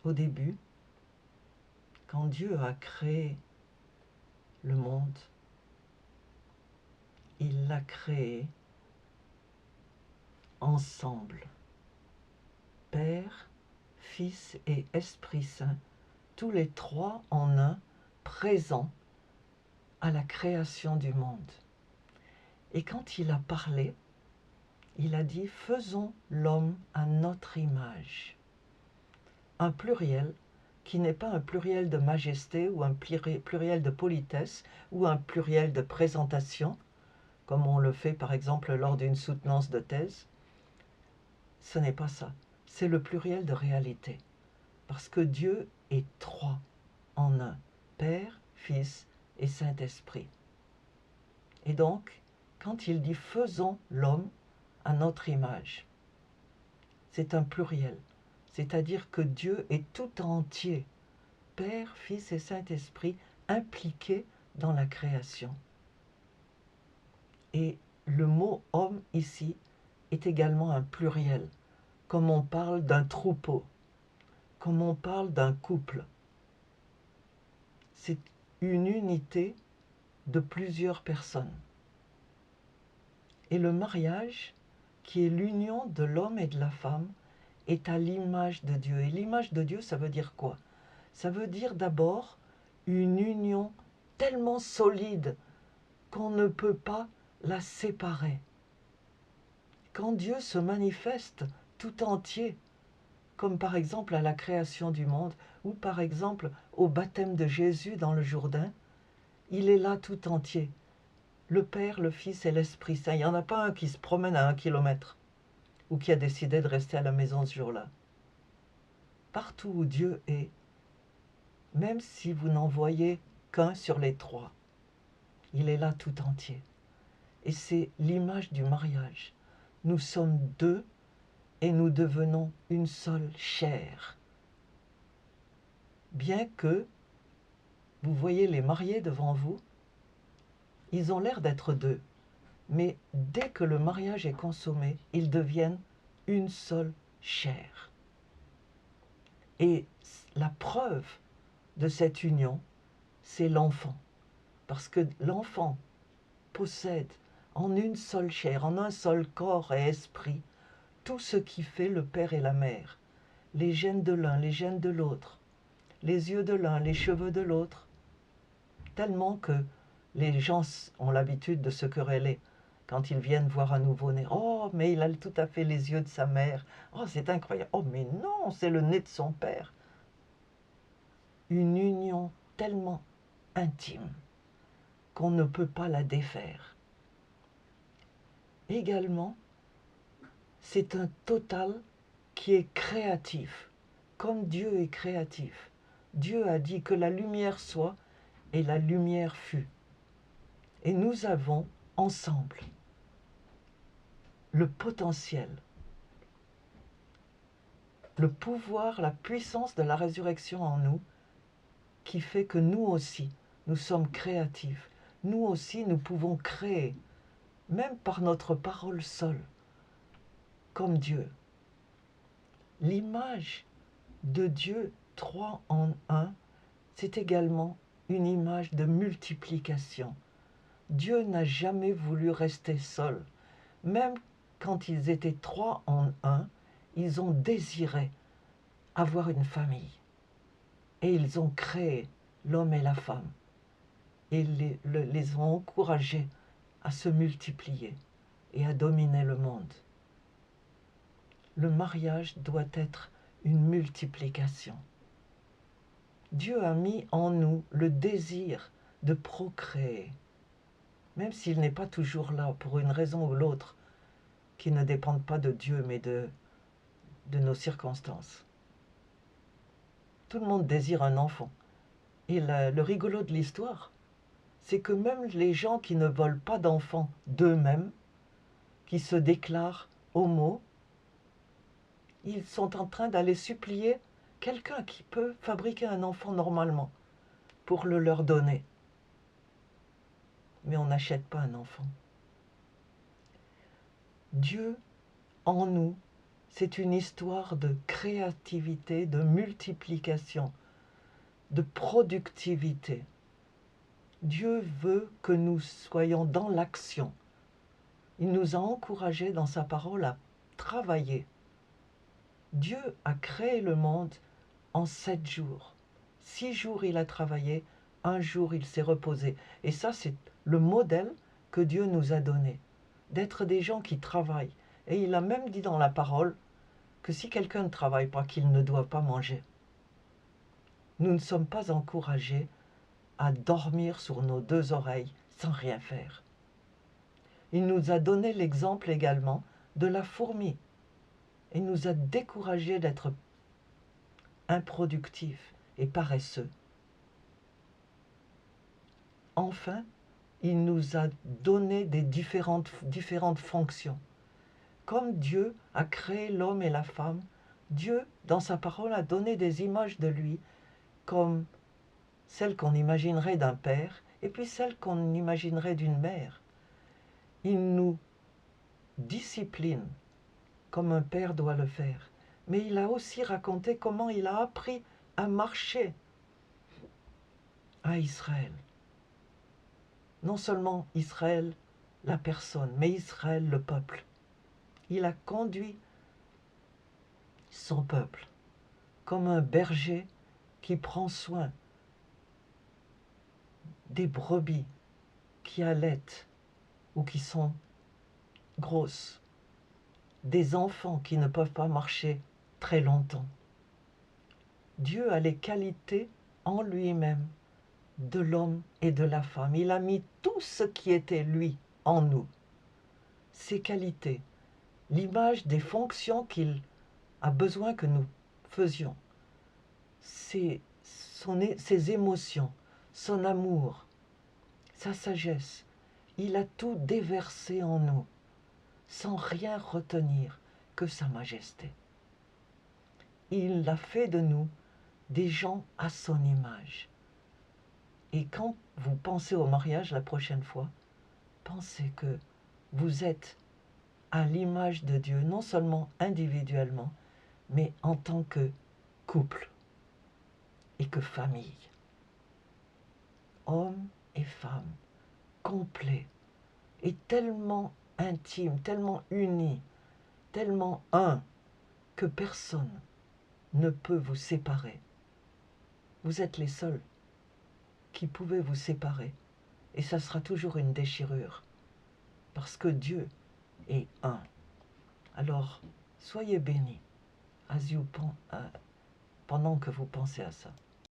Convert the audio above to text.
au début, quand Dieu a créé le monde, il l'a créé ensemble. Père, Fils et Esprit Saint, tous les trois en un, présents à la création du monde. Et quand il a parlé, il a dit « Faisons l'homme à notre image ». Un pluriel qui n'est pas un pluriel de majesté ou un pluriel de politesse ou un pluriel de présentation, comme on le fait par exemple lors d'une soutenance de thèse. Ce n'est pas ça, c'est le pluriel de réalité. Parce que Dieu est trois en un, Père, Fils et Saint-Esprit. Et donc, quand il dit « faisons l'homme à notre image », c'est un pluriel, c'est-à-dire que Dieu est tout entier, Père, Fils et Saint-Esprit, impliqués dans la création. Et le mot « homme » ici est également un pluriel, comme on parle d'un troupeau, comme on parle d'un couple. C'est une unité de plusieurs personnes. Et le mariage, qui est l'union de l'homme et de la femme, est à l'image de Dieu. Et l'image de Dieu, ça veut dire quoi? Ça veut dire d'abord une union tellement solide qu'on ne peut pas la séparer. Quand Dieu se manifeste tout entier, comme par exemple à la création du monde, ou par exemple au baptême de Jésus dans le Jourdain, il est là tout entier. Le Père, le Fils et l'Esprit Saint. Il n'y en a pas un qui se promène à 1 kilomètre ou qui a décidé de rester à la maison ce jour-là. Partout où Dieu est, même si vous n'en voyez qu'un sur les trois, il est là tout entier. Et c'est l'image du mariage. Nous sommes deux et nous devenons une seule chair. Bien que vous voyez les mariés devant vous, ils ont l'air d'être deux. Mais dès que le mariage est consommé, ils deviennent une seule chair. Et la preuve de cette union, c'est l'enfant. Parce que l'enfant possède en une seule chair, en un seul corps et esprit, tout ce qui fait le père et la mère. Les gènes de l'un, les gènes de l'autre, les yeux de l'un, les cheveux de l'autre. Tellement que les gens ont l'habitude de se quereller quand ils viennent voir un nouveau-né. « Oh, mais il a tout à fait les yeux de sa mère. Oh, c'est incroyable. Oh, mais non, c'est le nez de son père. » Une union tellement intime qu'on ne peut pas la défaire. Également, c'est un total qui est créatif, comme Dieu est créatif. Dieu a dit que la lumière soit, et la lumière fut. Et nous avons ensemble le potentiel, le pouvoir, la puissance de la résurrection en nous, qui fait que nous aussi, nous sommes créatifs. Nous aussi, nous pouvons créer, même par notre parole seule, comme Dieu. L'image de Dieu, trois en un, c'est également une image de multiplication. Dieu n'a jamais voulu rester seul. Même quand ils étaient trois en un, ils ont désiré avoir une famille. Et ils ont créé l'homme et la femme. Et les ont encouragés à se multiplier et à dominer le monde. Le mariage doit être une multiplication. Dieu a mis en nous le désir de procréer, même s'il n'est pas toujours là pour une raison ou l'autre, qui ne dépendent pas de Dieu mais de nos circonstances. Tout le monde désire un enfant. Et le rigolo de l'histoire, c'est que même les gens qui ne veulent pas d'enfants d'eux-mêmes, qui se déclarent homo, ils sont en train d'aller supplier quelqu'un qui peut fabriquer un enfant normalement pour le leur donner. Mais on n'achète pas un enfant. Dieu, en nous, c'est une histoire de créativité, de multiplication, de productivité. Dieu veut que nous soyons dans l'action. Il nous a encouragés dans sa parole à travailler. Dieu a créé le monde en 7 jours. 6 jours il a travaillé, 1 jour il s'est reposé. Et ça, c'est le modèle que Dieu nous a donné, d'être des gens qui travaillent. Et il a même dit dans la parole que si quelqu'un ne travaille pas, qu'il ne doit pas manger. Nous ne sommes pas encouragés à dormir sur nos 2 oreilles sans rien faire. Il nous a donné l'exemple également de la fourmi. Il nous a découragés d'être improductifs et paresseux. Enfin, il nous a donné des différentes fonctions. Comme Dieu a créé l'homme et la femme, Dieu, dans sa parole, a donné des images de lui, comme celles qu'on imaginerait d'un père, et puis celles qu'on imaginerait d'une mère. Il nous discipline, comme un père doit le faire, mais il a aussi raconté comment il a appris à marcher à Israël. Non seulement Israël, la personne, mais Israël, le peuple. Il a conduit son peuple comme un berger qui prend soin des brebis qui allaitent ou qui sont grosses, des enfants qui ne peuvent pas marcher très longtemps. Dieu a les qualités en lui-même de l'homme et de la femme. Il a mis tout ce qui était lui en nous. Ses qualités, l'image des fonctions qu'il a besoin que nous faisions, ses émotions, son amour, sa sagesse. Il a tout déversé en nous, sans rien retenir que sa majesté. Il a fait de nous des gens à son image. Et quand vous pensez au mariage la prochaine fois, pensez que vous êtes à l'image de Dieu, non seulement individuellement, mais en tant que couple et que famille. Hommes et femmes, complets et tellement intimes, tellement unis, tellement un, que personne ne peut vous séparer. Vous êtes les seuls qui pouvez vous séparer. Et ça sera toujours une déchirure. Parce que Dieu est un. Alors, soyez bénis pendant que vous pensez à ça.